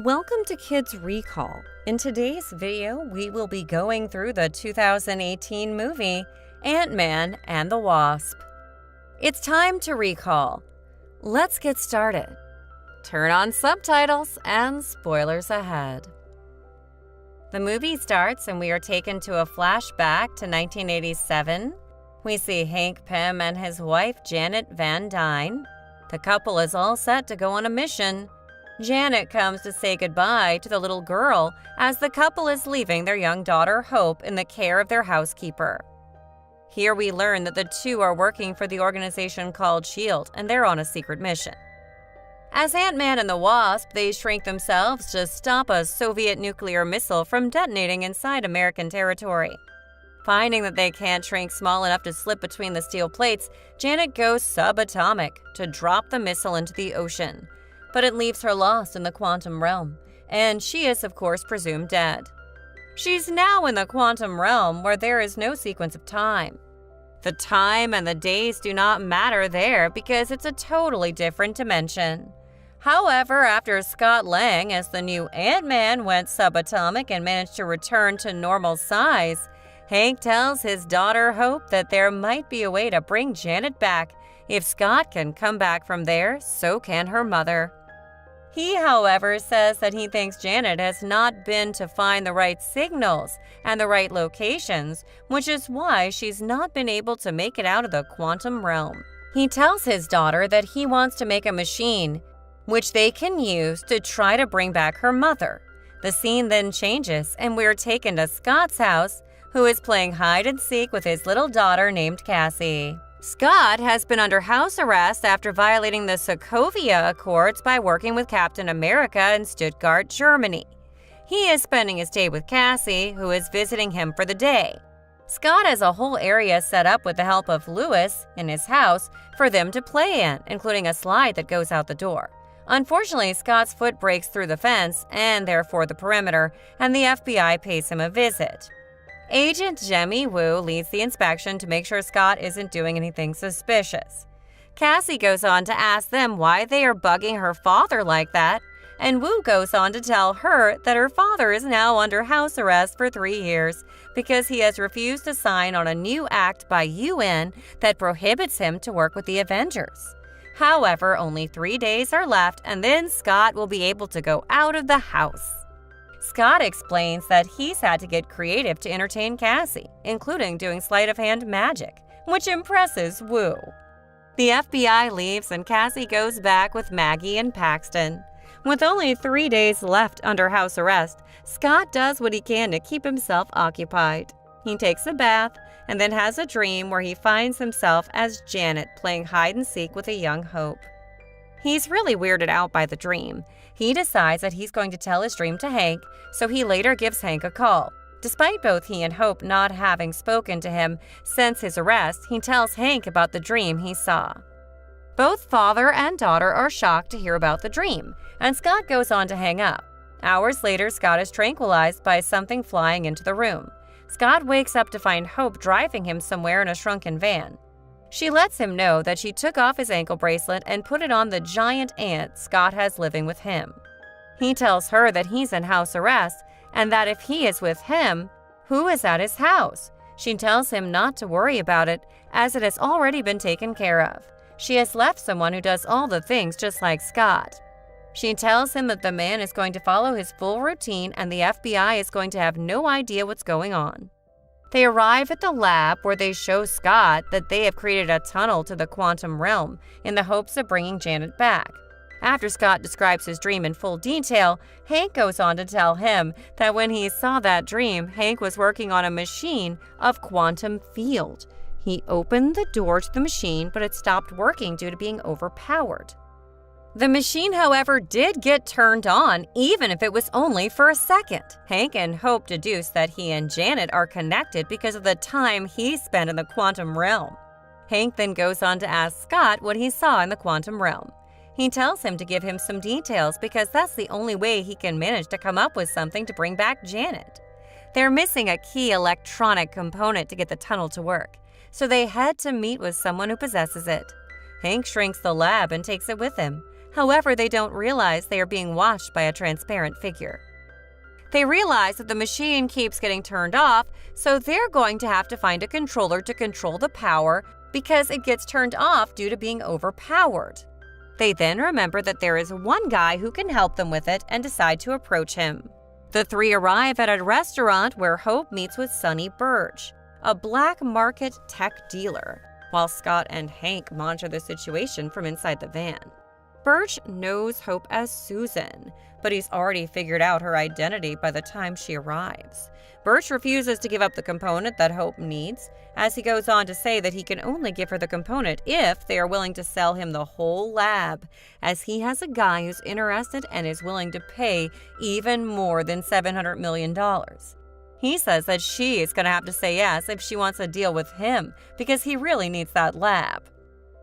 Welcome to Kids Recall. In today's video, we will be going through the 2018 movie Ant-Man and the Wasp. It's time to recall. Let's get started. Turn on subtitles and spoilers ahead. The movie starts and we are taken to a flashback to 1987. We see Hank Pym and his wife Janet Van Dyne. The couple is all set to go on a mission. Janet comes to say goodbye to the little girl as the couple is leaving their young daughter Hope in the care of their housekeeper. Here we learn that the two are working for the organization called S.H.I.E.L.D. and they're on a secret mission. As Ant-Man and the Wasp, they shrink themselves to stop a Soviet nuclear missile from detonating inside American territory. Finding that they can't shrink small enough to slip between the steel plates, Janet goes subatomic to drop the missile into the ocean. But it leaves her lost in the quantum realm, and she is, of course, presumed dead. She's now in the quantum realm where there is no sequence of time. The time and the days do not matter there because it's a totally different dimension. However, after Scott Lang as the new Ant-Man went subatomic and managed to return to normal size, Hank tells his daughter Hope that there might be a way to bring Janet back. If Scott can come back from there, so can her mother. He, however, says that he thinks Janet has not been to find the right signals and the right locations, which is why she's not been able to make it out of the quantum realm. He tells his daughter that he wants to make a machine, which they can use to try to bring back her mother. The scene then changes, and we're taken to Scott's house, who is playing hide and seek with his little daughter named Cassie. Scott has been under house arrest after violating the Sokovia Accords by working with Captain America in Stuttgart, Germany. He is spending his day with Cassie, who is visiting him for the day. Scott has a whole area set up with the help of Lewis in his house for them to play in, including a slide that goes out the door. Unfortunately, Scott's foot breaks through the fence and therefore the perimeter, and the FBI pays him a visit. Agent Jemmy Woo leads the inspection to make sure Scott isn't doing anything suspicious. Cassie goes on to ask them why they are bugging her father like that, and Woo goes on to tell her that her father is now under house arrest for 3 years because he has refused to sign on a new act by UN that prohibits him to work with the Avengers. However, only 3 days are left, and then Scott will be able to go out of the house. Scott explains that he's had to get creative to entertain Cassie, including doing sleight of hand magic, which impresses Woo. The FBI leaves and Cassie goes back with Maggie and Paxton. With only 3 days left under house arrest, Scott does what he can to keep himself occupied. He takes a bath and then has a dream where he finds himself as Janet playing hide and seek with a young Hope. He's really weirded out by the dream. He decides that he's going to tell his dream to Hank, so he later gives Hank a call. Despite both he and Hope not having spoken to him since his arrest, he tells Hank about the dream he saw. Both father and daughter are shocked to hear about the dream, and Scott goes on to hang up. Hours later, Scott is tranquilized by something flying into the room. Scott wakes up to find Hope driving him somewhere in a shrunken van. She lets him know that she took off his ankle bracelet and put it on the giant ant Scott has living with him. He tells her that he's in house arrest and that if he is with him, who is at his house? She tells him not to worry about it as it has already been taken care of. She has left someone who does all the things just like Scott. She tells him that the man is going to follow his full routine and the FBI is going to have no idea what's going on. They arrive at the lab where they show Scott that they have created a tunnel to the quantum realm in the hopes of bringing Janet back. After Scott describes his dream in full detail, Hank goes on to tell him that when he saw that dream, Hank was working on a machine of quantum field. He opened the door to the machine, but it stopped working due to being overpowered. The machine, however, did get turned on, even if it was only for a second. Hank and Hope deduce that he and Janet are connected because of the time he spent in the quantum realm. Hank then goes on to ask Scott what he saw in the quantum realm. He tells him to give him some details because that's the only way he can manage to come up with something to bring back Janet. They're missing a key electronic component to get the tunnel to work, so they head to meet with someone who possesses it. Hank shrinks the lab and takes it with him. However, they don't realize they are being watched by a transparent figure. They realize that the machine keeps getting turned off, so they're going to have to find a controller to control the power because it gets turned off due to being overpowered. They then remember that there is one guy who can help them with it and decide to approach him. The three arrive at a restaurant where Hope meets with Sonny Burge, a black market tech dealer, while Scott and Hank monitor the situation from inside the van. Burge knows Hope as Susan, but he's already figured out her identity by the time she arrives. Burge refuses to give up the component that Hope needs, as he goes on to say that he can only give her the component if they are willing to sell him the whole lab, as he has a guy who's interested and is willing to pay even more than $700 million. He says that she is going to have to say yes if she wants a deal with him, because he really needs that lab.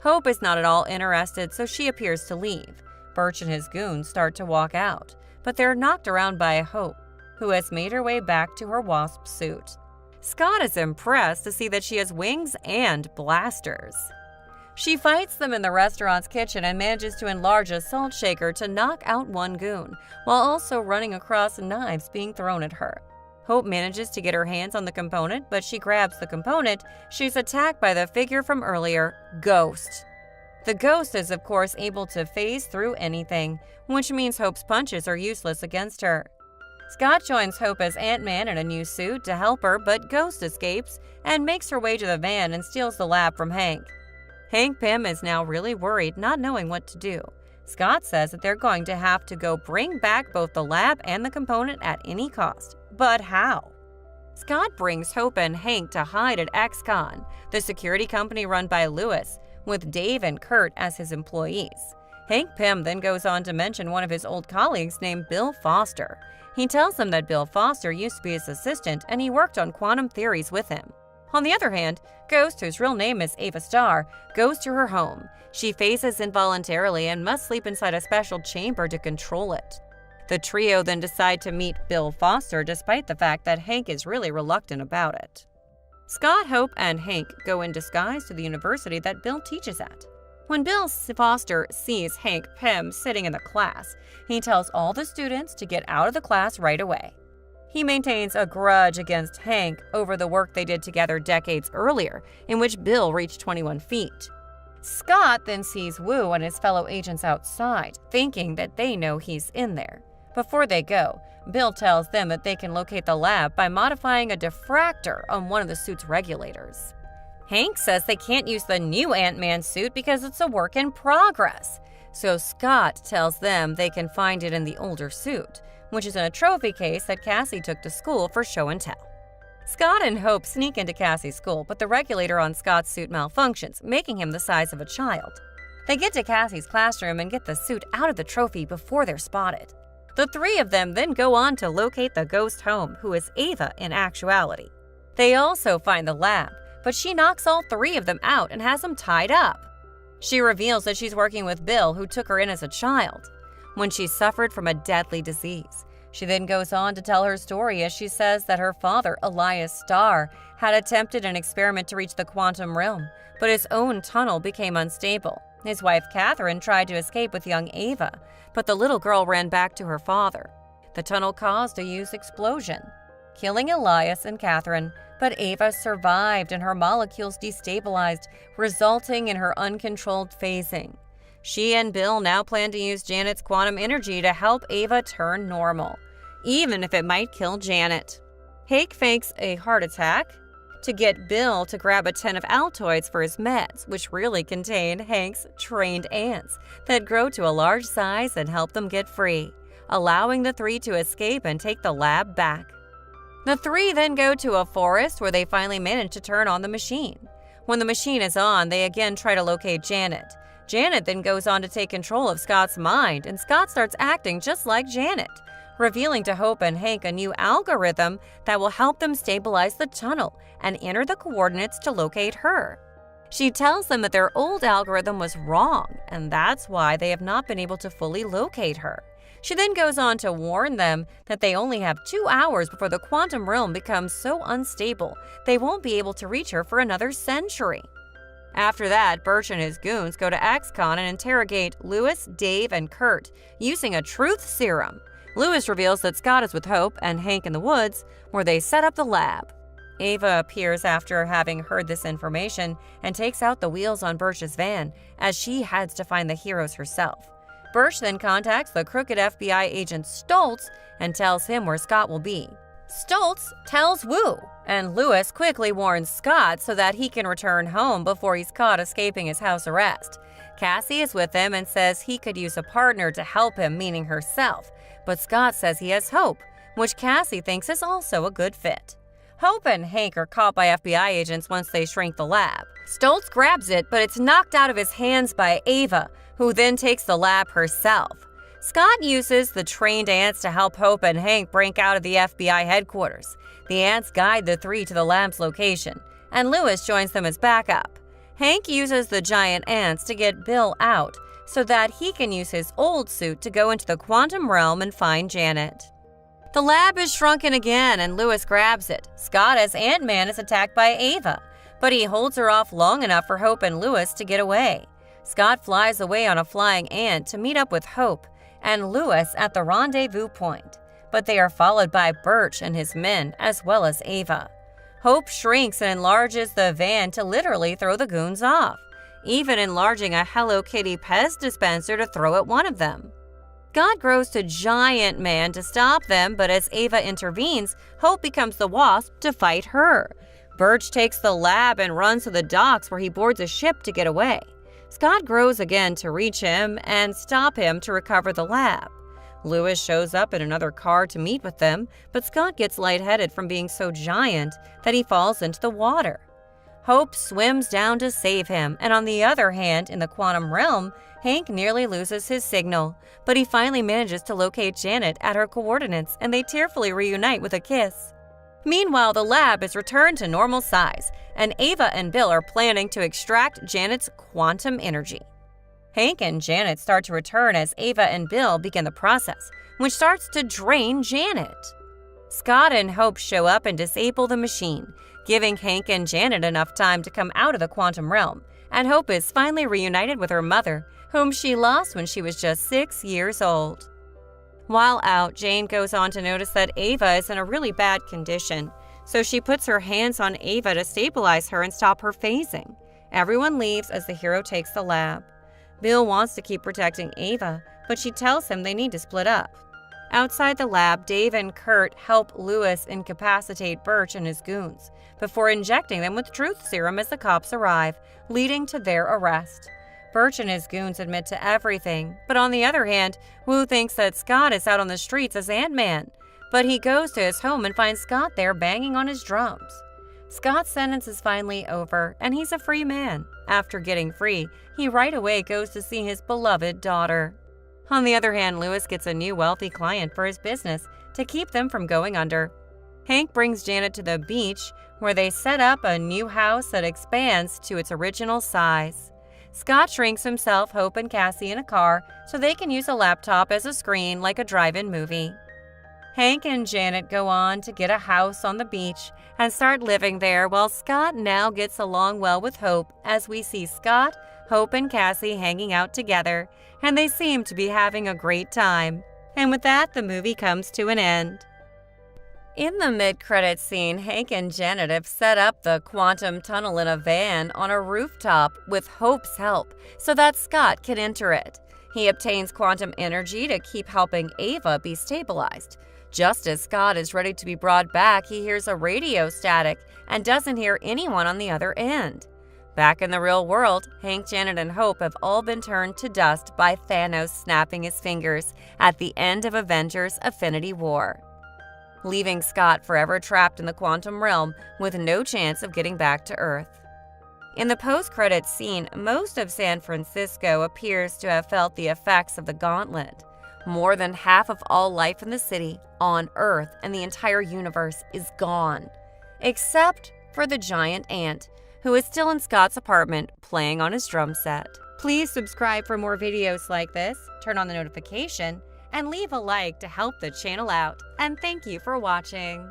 Hope is not at all interested, so she appears to leave. Birch and his goons start to walk out, but they're knocked around by Hope, who has made her way back to her WASP suit. Scott is impressed to see that she has wings and blasters. She fights them in the restaurant's kitchen and manages to enlarge a salt shaker to knock out one goon, while also running across knives being thrown at her. Hope manages to get her hands on the component, but she grabs the component. She's attacked by the figure from earlier, Ghost. The Ghost is, of course, able to phase through anything, which means Hope's punches are useless against her. Scott joins Hope as Ant-Man in a new suit to help her, but Ghost escapes and makes her way to the van and steals the lab from Hank. Hank Pym is now really worried, not knowing what to do. Scott says that they're going to have to go bring back both the lab and the component at any cost. But how? Scott brings Hope and Hank to hide at X-Con, the security company run by Lewis, with Dave and Kurt as his employees. Hank Pym then goes on to mention one of his old colleagues named Bill Foster. He tells them that Bill Foster used to be his assistant and he worked on quantum theories with him. On the other hand, Ghost, whose real name is Ava Starr, goes to her home. She phases involuntarily and must sleep inside a special chamber to control it. The trio then decide to meet Bill Foster despite the fact that Hank is really reluctant about it. Scott, Hope, and Hank go in disguise to the university that Bill teaches at. When Bill Foster sees Hank Pym sitting in the class, he tells all the students to get out of the class right away. He maintains a grudge against Hank over the work they did together decades earlier, in which Bill reached 21 feet. Scott then sees Wu and his fellow agents outside, thinking that they know he's in there. Before they go, Bill tells them that they can locate the lab by modifying a diffractor on one of the suit's regulators. Hank says they can't use the new Ant-Man suit because it's a work in progress, so Scott tells them they can find it in the older suit, which is in a trophy case that Cassie took to school for show and tell. Scott and Hope sneak into Cassie's school, but the regulator on Scott's suit malfunctions, making him the size of a child. They get to Cassie's classroom and get the suit out of the trophy before they're spotted. The three of them then go on to locate the ghost home, who is Ava in actuality. They also find the lab, but she knocks all three of them out and has them tied up. She reveals that she's working with Bill, who took her in as a child, when she suffered from a deadly disease. She then goes on to tell her story as she says that her father, Elias Starr, had attempted an experiment to reach the quantum realm, but his own tunnel became unstable. His wife, Catherine, tried to escape with young Ava, but the little girl ran back to her father. The tunnel caused a huge explosion, killing Elias and Catherine, but Ava survived and her molecules destabilized, resulting in her uncontrolled phasing. She and Bill now plan to use Janet's quantum energy to help Ava turn normal, even if it might kill Janet. Hank fakes a heart attack to get Bill to grab a tin of Altoids for his meds, which really contain Hank's trained ants that grow to a large size and help them get free, allowing the three to escape and take the lab back. The three then go to a forest where they finally manage to turn on the machine. When the machine is on, they again try to locate Janet. Janet then goes on to take control of Scott's mind, and Scott starts acting just like Janet, revealing to Hope and Hank a new algorithm that will help them stabilize the tunnel and enter the coordinates to locate her. She tells them that their old algorithm was wrong, and that's why they have not been able to fully locate her. She then goes on to warn them that they only have 2 hours before the quantum realm becomes so unstable they won't be able to reach her for another century. After that, Birch and his goons go to X-Con and interrogate Lewis, Dave, and Kurt using a truth serum. Lewis reveals that Scott is with Hope and Hank in the woods, where they set up the lab. Ava appears after having heard this information and takes out the wheels on Birch's van as she heads to find the heroes herself. Birch then contacts the crooked FBI agent Stoltz and tells him where Scott will be. Stoltz tells Wu, and Lewis quickly warns Scott so that he can return home before he's caught escaping his house arrest. Cassie is with him and says he could use a partner to help him, meaning herself, but Scott says he has Hope, which Cassie thinks is also a good fit. Hope and Hank are caught by FBI agents once they shrink the lab. Stoltz grabs it, but it's knocked out of his hands by Ava, who then takes the lab herself. Scott uses the trained ants to help Hope and Hank break out of the FBI headquarters. The ants guide the three to the lab's location, and Lewis joins them as backup. Hank uses the giant ants to get Bill out so that he can use his old suit to go into the quantum realm and find Janet. The lab is shrunken again, and Lewis grabs it. Scott, as Ant-Man, is attacked by Ava, but he holds her off long enough for Hope and Lewis to get away. Scott flies away on a flying ant to meet up with Hope and Lewis at the rendezvous point, but they are followed by Birch and his men, as well as Ava. Hope shrinks and enlarges the van to literally throw the goons off, even enlarging a Hello Kitty Pez dispenser to throw at one of them. Scott grows to Giant Man to stop them, but as Ava intervenes, Hope becomes the Wasp to fight her. Birch takes the lab and runs to the docks where he boards a ship to get away. Scott grows again to reach him and stop him to recover the lab. Lewis shows up in another car to meet with them, but Scott gets lightheaded from being so giant that he falls into the water. Hope swims down to save him, and on the other hand, in the quantum realm, Hank nearly loses his signal, but he finally manages to locate Janet at her coordinates, and they tearfully reunite with a kiss. Meanwhile, the lab is returned to normal size, and Ava and Bill are planning to extract Janet's quantum energy. Hank and Janet start to return as Ava and Bill begin the process, which starts to drain Janet. Scott and Hope show up and disable the machine, giving Hank and Janet enough time to come out of the quantum realm, and Hope is finally reunited with her mother, whom she lost when she was just 6 years old. While out, Jane goes on to notice that Ava is in a really bad condition, so she puts her hands on Ava to stabilize her and stop her phasing. Everyone leaves as the hero takes the lab. Bill wants to keep protecting Ava, but she tells him they need to split up. Outside the lab, Dave and Kurt help Lewis incapacitate Birch and his goons, before injecting them with truth serum as the cops arrive, leading to their arrest. Birch and his goons admit to everything, but on the other hand, Wu thinks that Scott is out on the streets as Ant-Man, but he goes to his home and finds Scott there banging on his drums. Scott's sentence is finally over, and he's a free man. After getting free, he right away goes to see his beloved daughter. On the other hand, Lewis gets a new wealthy client for his business to keep them from going under. Hank brings Janet to the beach, where they set up a new house that expands to its original size. Scott shrinks himself, Hope, and Cassie in a car so they can use a laptop as a screen like a drive-in movie. Hank and Janet go on to get a house on the beach and start living there, while Scott now gets along well with Hope, as we see Scott, Hope, and Cassie hanging out together, and they seem to be having a great time. And with that, the movie comes to an end. In the mid-credits scene, Hank and Janet have set up the quantum tunnel in a van on a rooftop with Hope's help so that Scott can enter it. He obtains quantum energy to keep helping Ava be stabilized. Just as Scott is ready to be brought back, he hears a radio static and doesn't hear anyone on the other end. Back in the real world, Hank, Janet, and Hope have all been turned to dust by Thanos snapping his fingers at the end of Avengers: Infinity War, leaving Scott forever trapped in the quantum realm with no chance of getting back to Earth. In the post-credits scene, most of San Francisco appears to have felt the effects of the gauntlet. More than half of all life in the city, on Earth, and the entire universe is gone, except for the giant ant, who is still in Scott's apartment playing on his drum set. Please subscribe for more videos like this, turn on the notification, and leave a like to help the channel out. And thank you for watching.